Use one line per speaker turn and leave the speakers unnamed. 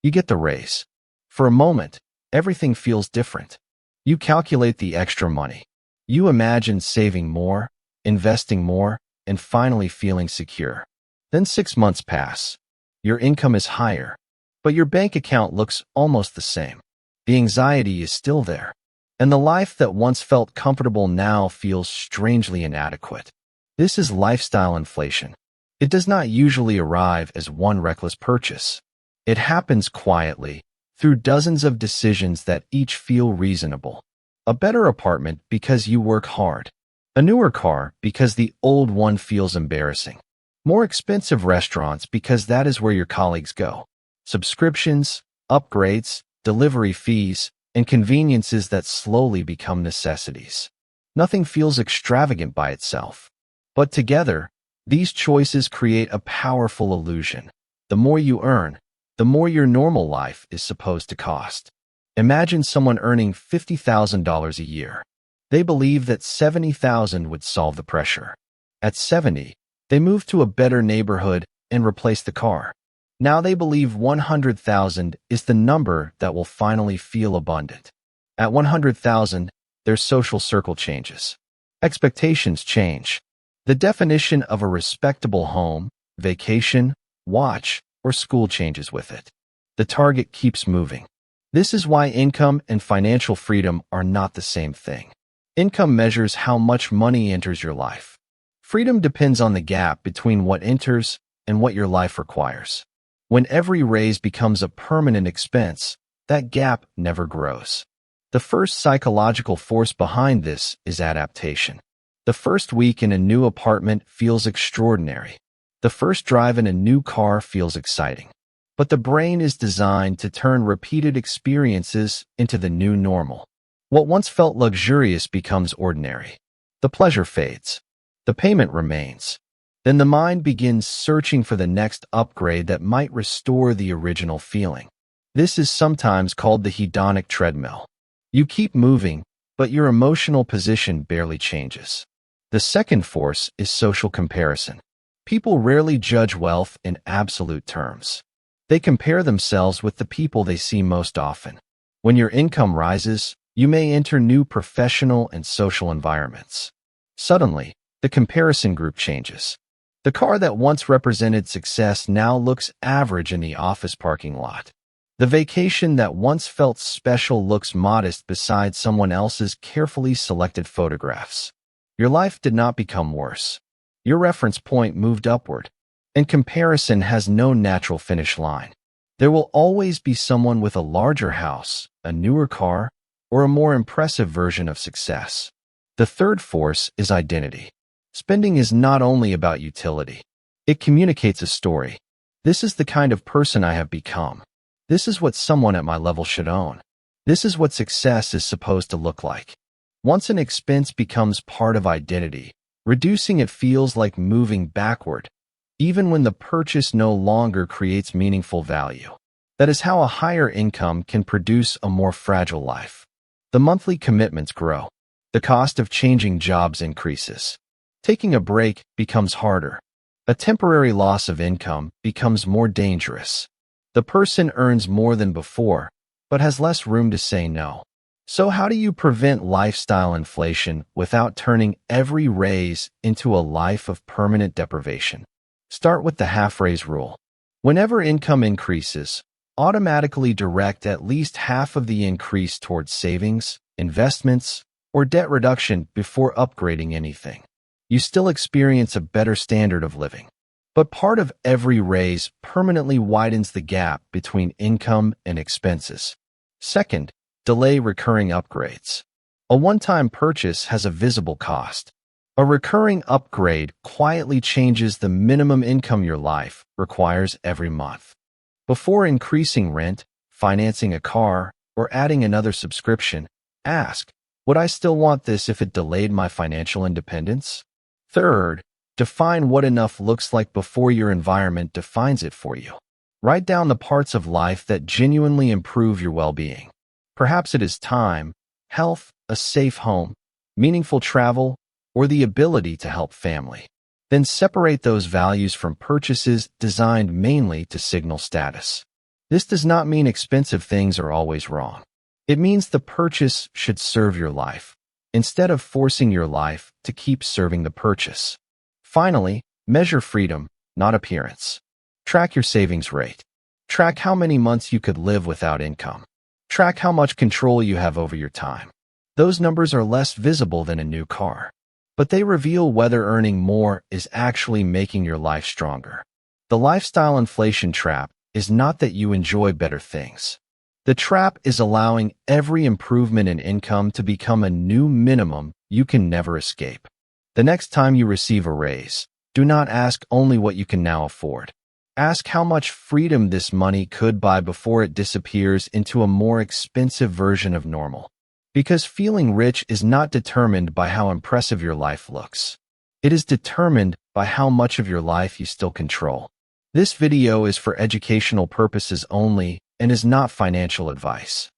You get the raise. For a moment, everything feels different. You calculate the extra money. You imagine saving more, investing more, and finally feeling secure. Then 6 months pass. Your income is higher, but your bank account looks almost the same. The anxiety is still there, and the life that once felt comfortable now feels strangely inadequate. This is lifestyle inflation. It does not usually arrive as one reckless purchase. It happens quietly, through dozens of decisions that each feel reasonable. A better apartment because you work hard. A newer car because the old one feels embarrassing. More expensive restaurants because that is where your colleagues go. Subscriptions, upgrades, delivery fees, and conveniences that slowly become necessities. Nothing feels extravagant by itself. But together, these choices create a powerful illusion. The more you earn, the more your normal life is supposed to cost. Imagine someone earning $50,000 a year. They believe that $70,000 would solve the pressure. At 70, they move to a better neighborhood and replace the car. Now they believe $100,000 is the number that will finally feel abundant. At $100,000, their social circle changes. Expectations change. The definition of a respectable home, vacation, watch, or school changes with it. The target keeps moving. This is why income and financial freedom are not the same thing. Income measures how much money enters your life. Freedom depends on the gap between what enters and what your life requires. When every raise becomes a permanent expense, that gap never grows. The first psychological force behind this is adaptation. The first week in a new apartment feels extraordinary. The first drive in a new car feels exciting. But the brain is designed to turn repeated experiences into the new normal. What once felt luxurious becomes ordinary. The pleasure fades. The payment remains. Then the mind begins searching for the next upgrade that might restore the original feeling. This is sometimes called the hedonic treadmill. You keep moving, but your emotional position barely changes. The second force is social comparison. People rarely judge wealth in absolute terms. They compare themselves with the people they see most often. When your income rises, you may enter new professional and social environments. Suddenly, the comparison group changes. The car that once represented success now looks average in the office parking lot. The vacation that once felt special looks modest beside someone else's carefully selected photographs. Your life did not become worse. Your reference point moved upward, and comparison has no natural finish line. There will always be someone with a larger house, a newer car, or a more impressive version of success. The third force is identity. Spending is not only about utility. It communicates a story. This is the kind of person I have become. This is what someone at my level should own. This is what success is supposed to look like. Once an expense becomes part of identity, reducing it feels like moving backward, even when the purchase no longer creates meaningful value. That is how a higher income can produce a more fragile life. The monthly commitments grow. The cost of changing jobs increases. Taking a break becomes harder. A temporary loss of income becomes more dangerous. The person earns more than before, but has less room to say no. So how do you prevent lifestyle inflation without turning every raise into a life of permanent deprivation? Start with the half-raise rule. Whenever income increases, automatically direct at least half of the increase towards savings, investments, or debt reduction before upgrading anything. You still experience a better standard of living. But part of every raise permanently widens the gap between income and expenses. Second, delay recurring upgrades. A one-time purchase has a visible cost. A recurring upgrade quietly changes the minimum income your life requires every month. Before increasing rent, financing a car, or adding another subscription, ask, would I still want this if it delayed my financial independence? Third, define what enough looks like before your environment defines it for you. Write down the parts of life that genuinely improve your well-being. Perhaps it is time, health, a safe home, meaningful travel, or the ability to help family. Then separate those values from purchases designed mainly to signal status. This does not mean expensive things are always wrong. It means the purchase should serve your life, instead of forcing your life to keep serving the purchase. Finally, measure freedom, not appearance. Track your savings rate. Track how many months you could live without income. Track how much control you have over your time. Those numbers are less visible than a new car, but they reveal whether earning more is actually making your life stronger. The lifestyle inflation trap is not that you enjoy better things. The trap is allowing every improvement in income to become a new minimum you can never escape. The next time you receive a raise, do not ask only what you can now afford. Ask how much freedom this money could buy before it disappears into a more expensive version of normal. Because feeling rich is not determined by how impressive your life looks. It is determined by how much of your life you still control. This video is for educational purposes only and is not financial advice.